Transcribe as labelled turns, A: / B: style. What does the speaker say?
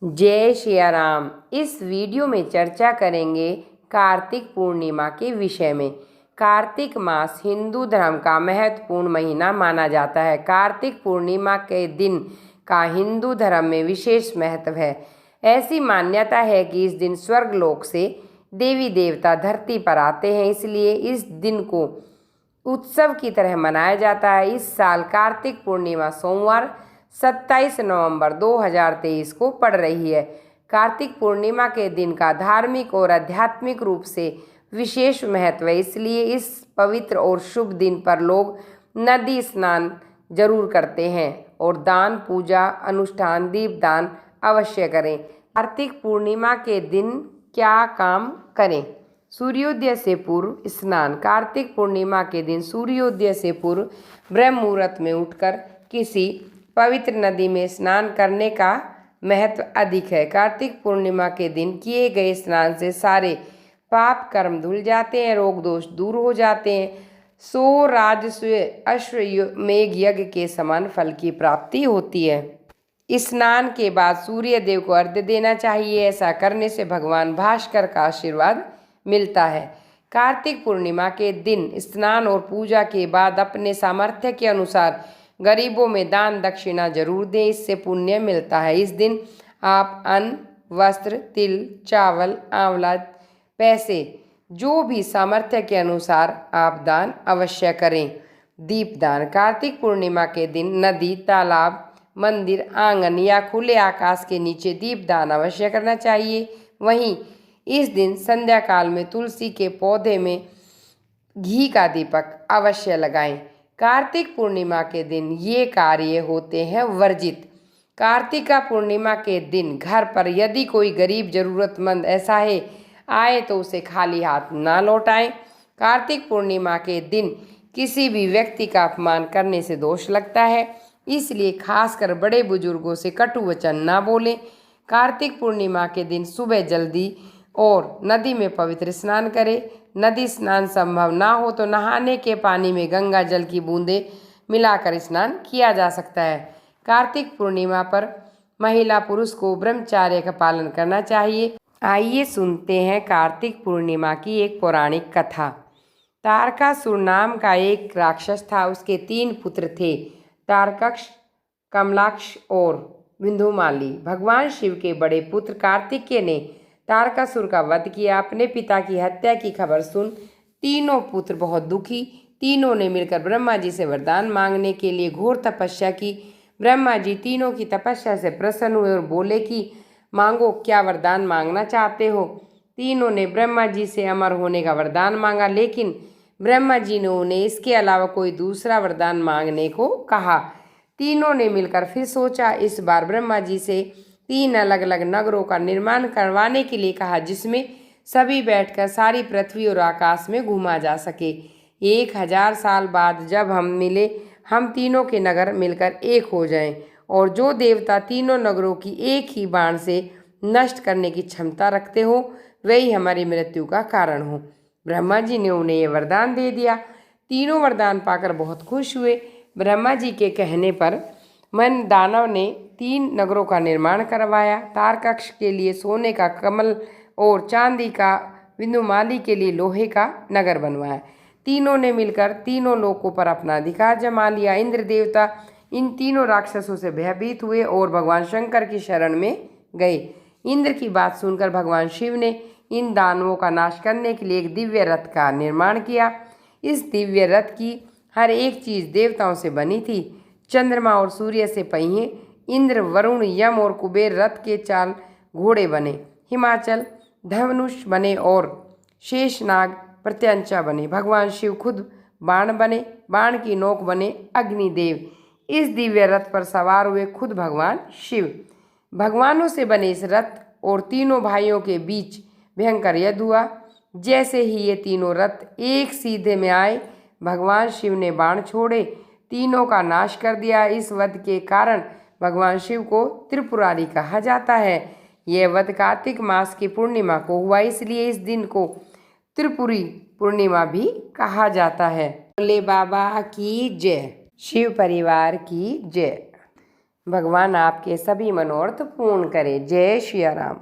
A: जय सिया राम। इस वीडियो में चर्चा करेंगे कार्तिक पूर्णिमा के विषय में। कार्तिक मास हिंदू धर्म का महत्वपूर्ण महीना माना जाता है। कार्तिक पूर्णिमा के दिन का हिंदू धर्म में विशेष महत्व है। ऐसी मान्यता है कि इस दिन स्वर्गलोक से देवी देवता धरती पर आते हैं, इसलिए इस दिन को उत्सव की तरह मनाया जाता है। इस साल कार्तिक पूर्णिमा सोमवार 27 नवंबर 2023 को पड़ रही है। कार्तिक पूर्णिमा के दिन का धार्मिक और आध्यात्मिक रूप से विशेष महत्व है, इसलिए इस पवित्र और शुभ दिन पर लोग नदी स्नान जरूर करते हैं और दान, पूजा, अनुष्ठान, दीपदान अवश्य करें। कार्तिक पूर्णिमा के दिन क्या काम करें? सूर्योदय से पूर्व स्नान। कार्तिक पूर्णिमा के दिन सूर्योदय से पूर्व ब्रह्म मुहूर्त में उठकर किसी पवित्र नदी में स्नान करने का महत्व अधिक है। कार्तिक पूर्णिमा के दिन किए गए स्नान से सारे पाप कर्म धुल जाते हैं, रोग दोष दूर हो जाते हैं। सो राजस्व अश्वमेघ यज्ञ के समान फल की प्राप्ति होती है। स्नान के बाद सूर्य देव को अर्घ्य देना चाहिए। ऐसा करने से भगवान भास्कर का आशीर्वाद मिलता है। कार्तिक पूर्णिमा के दिन स्नान और पूजा के बाद अपने सामर्थ्य के अनुसार गरीबों में दान दक्षिणा जरूर दें, इससे पुण्य मिलता है। इस दिन आप अन्न, वस्त्र, तिल, चावल, आंवला, पैसे जो भी सामर्थ्य के अनुसार आप दान अवश्य करें। दीपदान। कार्तिक पूर्णिमा के दिन नदी, तालाब, मंदिर, आंगन या खुले आकाश के नीचे दीपदान अवश्य करना चाहिए। वहीं इस दिन संध्या काल में तुलसी के पौधे में घी का दीपक अवश्य लगाएं। कार्तिक पूर्णिमा के दिन ये कार्य होते हैं वर्जित। कार्तिका पूर्णिमा के दिन घर पर यदि कोई गरीब जरूरतमंद ऐसा है आए तो उसे खाली हाथ ना लौटाएं। कार्तिक पूर्णिमा के दिन किसी भी व्यक्ति का अपमान करने से दोष लगता है, इसलिए खासकर बड़े बुजुर्गों से कटु वचन ना बोलें। कार्तिक पूर्णिमा के दिन सुबह जल्दी और नदी में पवित्र स्नान करें। नदी स्नान संभव ना हो तो नहाने के पानी में गंगा जल की बूंदें मिलाकर स्नान किया जा सकता है। कार्तिक पूर्णिमा पर महिला पुरुष को ब्रह्मचर्य का पालन करना चाहिए। आइए सुनते हैं कार्तिक पूर्णिमा की एक पौराणिक कथा। तारकासुर नाम का एक राक्षस था। उसके 3 पुत्र थे, तारकाक्ष, कमलाक्ष और विंध्युमाली। भगवान शिव के बड़े पुत्र कार्तिकेय ने तारकासुर का वध किया। अपने पिता की हत्या की खबर सुन तीनों पुत्र बहुत दुखी। तीनों ने मिलकर ब्रह्मा जी से वरदान मांगने के लिए घोर तपस्या की। ब्रह्मा जी तीनों की तपस्या से प्रसन्न हुए और बोले कि मांगो, क्या वरदान मांगना चाहते हो? तीनों ने ब्रह्मा जी से अमर होने का वरदान मांगा, लेकिन ब्रह्मा जी ने उन्हें इसके अलावा कोई दूसरा वरदान मांगने को कहा। तीनों ने मिलकर फिर सोचा। इस बार ब्रह्मा जी से 3 अलग अलग नगरों का निर्माण करवाने के लिए कहा, जिसमें सभी बैठकर सारी पृथ्वी और आकाश में घूमा जा सके। 1000 साल बाद जब हम मिले, हम तीनों के नगर मिलकर एक हो जाएं और जो देवता तीनों नगरों की एक ही बाण से नष्ट करने की क्षमता रखते हो वही हमारी मृत्यु का कारण हो। ब्रह्मा जी ने उन्हें ये वरदान दे दिया। तीनों वरदान पाकर बहुत खुश हुए। ब्रह्मा जी के कहने पर मन दानव ने 3 नगरों का निर्माण करवाया। तारकाक्ष के लिए सोने का कमल और चांदी का, विंध्युमाली के लिए लोहे का नगर बनवाया। तीनों ने मिलकर तीनों लोकों पर अपना अधिकार जमा लिया। इंद्र देवता इन तीनों राक्षसों से भयभीत हुए और भगवान शंकर की शरण में गए। इंद्र की बात सुनकर भगवान शिव ने इन दानवों का नाश करने के लिए एक दिव्य रथ का निर्माण किया। इस दिव्य रथ की हर एक चीज देवताओं से बनी थी। चंद्रमा और सूर्य से पहिए, इंद्र, वरुण, यम और कुबेर रथ के 4 घोड़े बने। हिमाचल धनुष बने और शेषनाग प्रत्यंचा बने। भगवान शिव खुद बाण बने। बाण की नोक बने अग्निदेव। इस दिव्य रथ पर सवार हुए खुद भगवान शिव। भगवानों से बने इस रथ और तीनों भाइयों के बीच भयंकर युद्ध हुआ। जैसे ही ये तीनों रथ एक सीधे में आए, भगवान शिव ने बाण छोड़े, तीनों का नाश कर दिया। इस वध के कारण भगवान शिव को त्रिपुरारी कहा जाता है। यह वध कार्तिक मास की पूर्णिमा को हुआ, इसलिए इस दिन को त्रिपुरी पूर्णिमा भी कहा जाता है। भोले बाबा की जय। शिव परिवार की जय। भगवान आपके सभी मनोरथ पूर्ण करे। जय श्री राम।